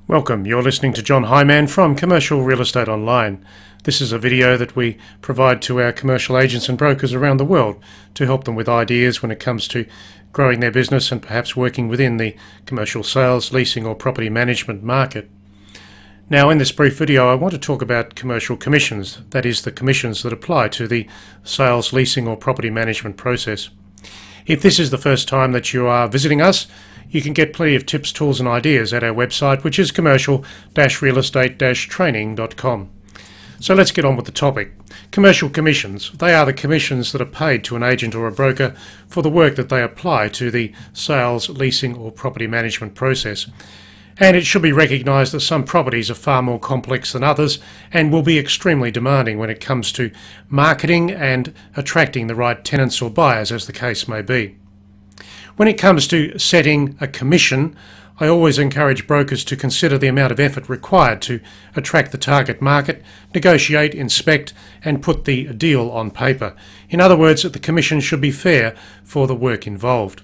Welcome, you're listening to John Hyman from Commercial Real Estate Online. This is a video that we provide to our commercial agents and brokers around the world to help them with ideas when it comes to growing their business and perhaps working within the commercial sales, leasing or property management market. Now in this brief video I want to talk about commercial commissions, that is the commissions that apply to the sales, leasing or property management process. If this is the first time that you are visiting us, you can get plenty of tips, tools and ideas at our website, which is commercial-realestate-training.com. So let's get on with the topic. Commercial commissions. They are the commissions that are paid to an agent or a broker for the work that they apply to the sales, leasing or property management process. And it should be recognised that some properties are far more complex than others and will be extremely demanding when it comes to marketing and attracting the right tenants or buyers, as the case may be. When it comes to setting a commission, I always encourage brokers to consider the amount of effort required to attract the target market, negotiate, inspect and put the deal on paper. In other words, the commission should be fair for the work involved.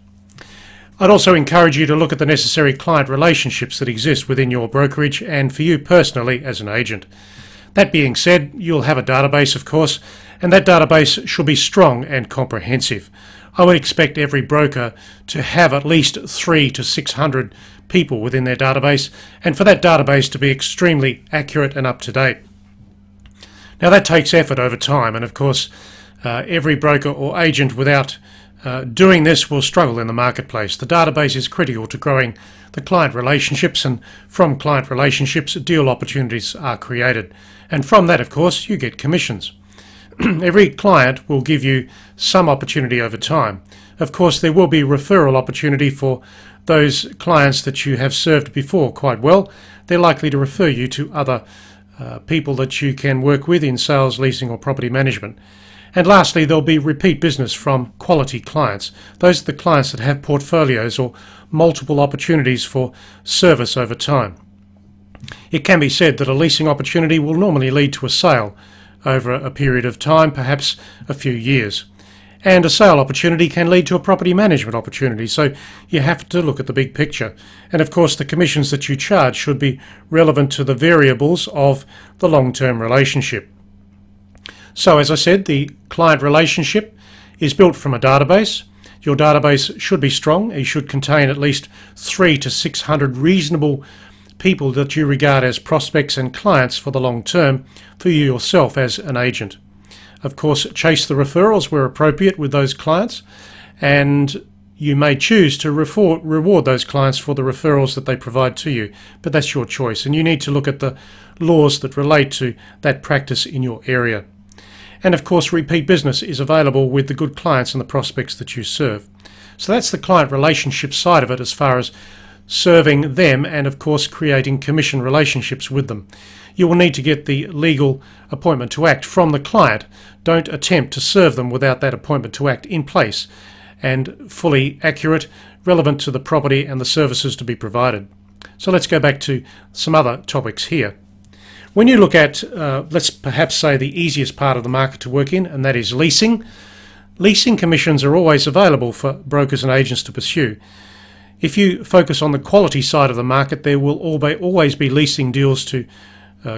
I'd also encourage you to look at the necessary client relationships that exist within your brokerage and for you personally as an agent. That being said, you'll have a database, of course, and that database should be strong and comprehensive. I would expect every broker to have at least 300 to 600 people within their database, and for that database to be extremely accurate and up to date. Now that takes effort over time, and of course every broker or agent without doing this will struggle in the marketplace. The database is critical to growing the client relationships, and from client relationships deal opportunities are created, and from that of course you get commissions. Every client will give you some opportunity over time. Of course there will be referral opportunity for those clients that you have served before quite well. They're likely to refer you to other people that you can work with in sales, leasing or property management. And lastly, there'll be repeat business from quality clients. Those are the clients that have portfolios or multiple opportunities for service over time. It can be said that a leasing opportunity will normally lead to a sale over a period of time, perhaps a few years. And a sale opportunity can lead to a property management opportunity, so you have to look at the big picture. And of course the commissions that you charge should be relevant to the variables of the long-term relationship. So as I said, the client relationship is built from a database. Your database should be strong. It should contain at least 300 to 600 reasonable people that you regard as prospects and clients for the long term for you yourself as an agent. Of course, chase the referrals where appropriate with those clients, and you may choose to reward those clients for the referrals that they provide to you, but that's your choice, and you need to look at the laws that relate to that practice in your area. And of course, repeat business is available with the good clients and the prospects that you serve. So that's the client relationship side of it, as far as serving them and of course creating commission relationships with them. You will need to get the legal appointment to act from the client. Don't attempt to serve them without that appointment to act in place and fully accurate, relevant to the property and the services to be provided. So let's go back to some other topics here. When you look at, let's perhaps say the easiest part of the market to work in, and that is leasing. Leasing commissions are always available for brokers and agents to pursue. If you focus on the quality side of the market, there will always be leasing deals to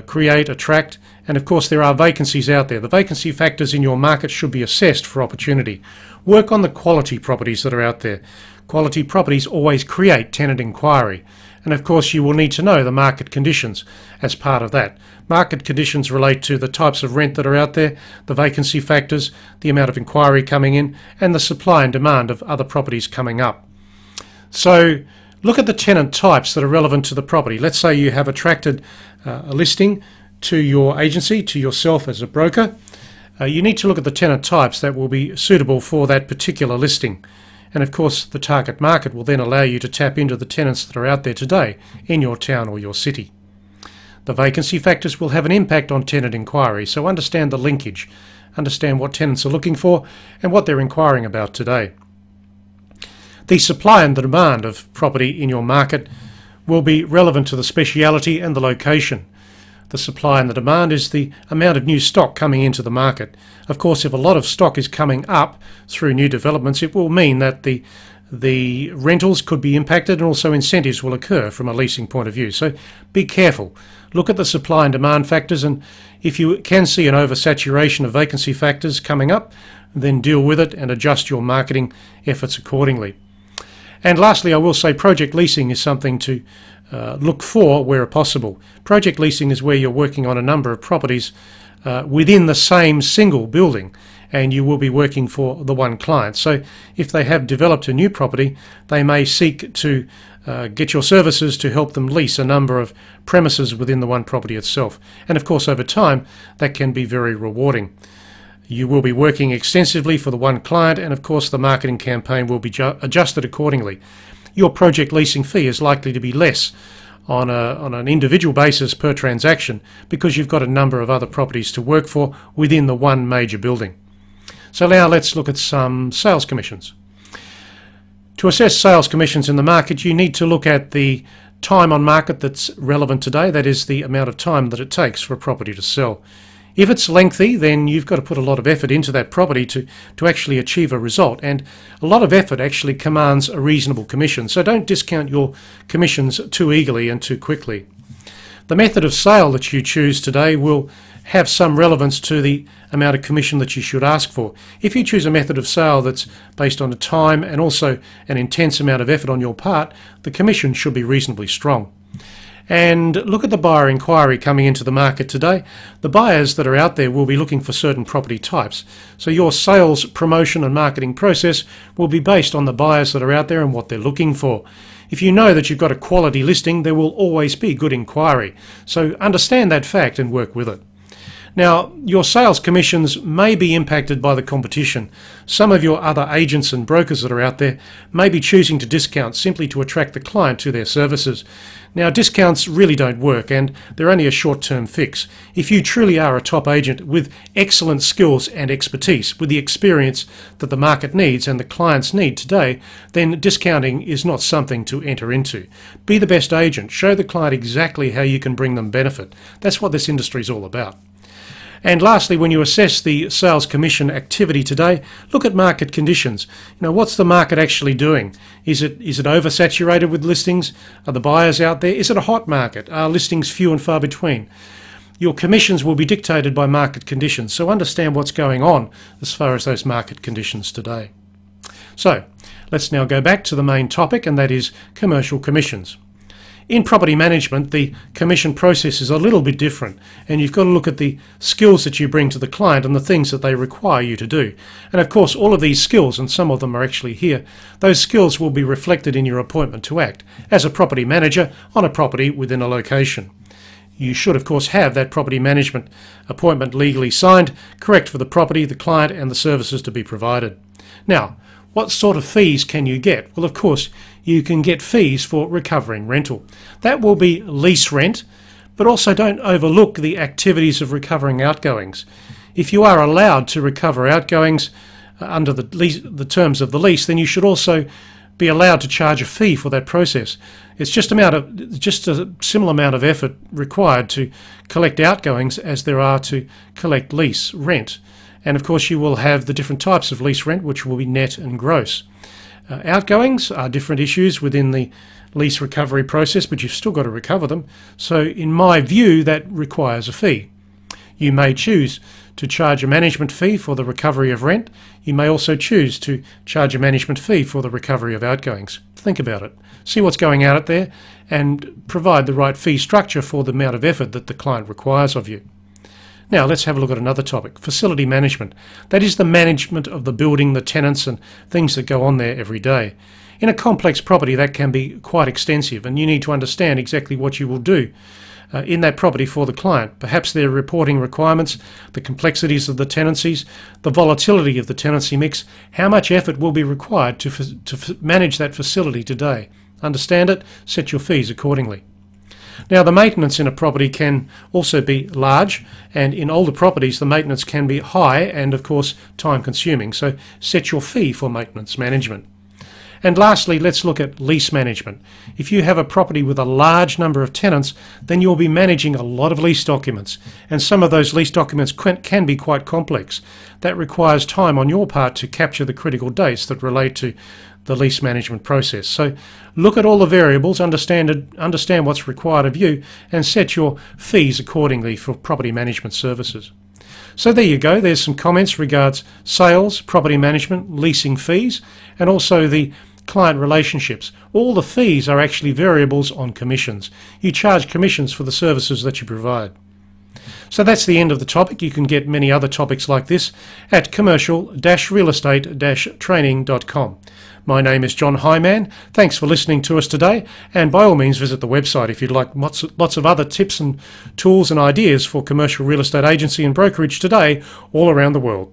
create, attract, and of course there are vacancies out there. The vacancy factors in your market should be assessed for opportunity. Work on the quality properties that are out there. Quality properties always create tenant inquiry, and of course you will need to know the market conditions as part of that. Market conditions relate to the types of rent that are out there, the vacancy factors, the amount of inquiry coming in, and the supply and demand of other properties coming up. So look at the tenant types that are relevant to the property. Let's say you have attracted a listing to your agency, to yourself as a broker. You need to look at the tenant types that will be suitable for that particular listing. And of course the target market will then allow you to tap into the tenants that are out there today in your town or your city. The vacancy factors will have an impact on tenant inquiry, so understand the linkage. Understand what tenants are looking for and what they're inquiring about today. The supply and the demand of property in your market will be relevant to the speciality and the location. The supply and the demand is the amount of new stock coming into the market. Of course, if a lot of stock is coming up through new developments, it will mean that the the rentals could be impacted, and also incentives will occur from a leasing point of view. So be careful. Look at the supply and demand factors, and if you can see an oversaturation of vacancy factors coming up, then deal with it and adjust your marketing efforts accordingly. And lastly, I will say project leasing is something to look for where possible. Project leasing is where you're working on a number of properties within the same single building, and you will be working for the one client. So if they have developed a new property, they may seek to get your services to help them lease a number of premises within the one property itself. And of course, over time, that can be very rewarding. You will be working extensively for the one client, and of course the marketing campaign will be adjusted accordingly. Your project leasing fee is likely to be less on an individual basis per transaction because you've got a number of other properties to work for within the one major building. So now let's look at some sales commissions. To assess sales commissions in the market, you need to look at the time on market that's relevant today, that is the amount of time that it takes for a property to sell. If it's lengthy, then you've got to put a lot of effort into that property to actually achieve a result, and a lot of effort actually commands a reasonable commission, so don't discount your commissions too eagerly and too quickly. The method of sale that you choose today will have some relevance to the amount of commission that you should ask for. If you choose a method of sale that's based on a time and also an intense amount of effort on your part, the commission should be reasonably strong. And look at the buyer inquiry coming into the market today. The buyers that are out there will be looking for certain property types. So your sales, promotion and marketing process will be based on the buyers that are out there and what they're looking for. If you know that you've got a quality listing, there will always be good inquiry. So understand that fact and work with it. Now, your sales commissions may be impacted by the competition. Some of your other agents and brokers that are out there may be choosing to discount simply to attract the client to their services. Now, discounts really don't work, and they're only a short-term fix. If you truly are a top agent with excellent skills and expertise, with the experience that the market needs and the clients need today, then discounting is not something to enter into. Be the best agent. Show the client exactly how you can bring them benefit. That's what this industry is all about. And lastly, when you assess the sales commission activity today, look at market conditions. What's the market actually doing? Is it oversaturated with listings? Are the buyers out there? Is it a hot market? Are listings few and far between? Your commissions will be dictated by market conditions, so understand what's going on as far as those market conditions today. So, let's now go back to the main topic, and that is commercial commissions. In property management, the commission process is a little bit different, and you've got to look at the skills that you bring to the client and the things that they require you to do. And of course, all of these skills, and some of them are actually here, those skills will be reflected in your appointment to act as a property manager on a property within a location. You should, of course, have that property management appointment legally signed, correct for the property, the client, and the services to be provided. Now, what sort of fees can you get? Well, of course, you can get fees for recovering rental. That will be lease rent, but also don't overlook the activities of recovering outgoings. If you are allowed to recover outgoings under the terms of the lease, then you should also be allowed to charge a fee for that process. It's just a similar amount of effort required to collect outgoings as there are to collect lease rent. And of course you will have the different types of lease rent, which will be net and gross. Outgoings are different issues within the lease recovery process, but you've still got to recover them. So in my view, that requires a fee. You may choose to charge a management fee for the recovery of rent. You may also choose to charge a management fee for the recovery of outgoings. Think about it. See what's going out there and provide the right fee structure for the amount of effort that the client requires of you. Now let's have a look at another topic, facility management. That is the management of the building, the tenants and things that go on there every day. In a complex property that can be quite extensive, and you need to understand exactly what you will do in that property for the client. Perhaps their reporting requirements, the complexities of the tenancies, the volatility of the tenancy mix, how much effort will be required to manage that facility today. Understand it, set your fees accordingly. Now the maintenance in a property can also be large, and in older properties the maintenance can be high and of course time consuming, so set your fee for maintenance management. And lastly, let's look at lease management. If you have a property with a large number of tenants, then you'll be managing a lot of lease documents, and some of those lease documents can be quite complex. That requires time on your part to capture the critical dates that relate to the lease management process. So look at all the variables, understand what's required of you, and set your fees accordingly for property management services. So there you go, there's some comments regards sales, property management, leasing fees, and also the client relationships. All the fees are actually variables on commissions. You charge commissions for the services that you provide. So that's the end of the topic. You can get many other topics like this at commercial-realestate-training.com. My name is John Hyman. Thanks for listening to us today, and by all means visit the website if you'd like lots of other tips and tools and ideas for commercial real estate agency and brokerage today all around the world.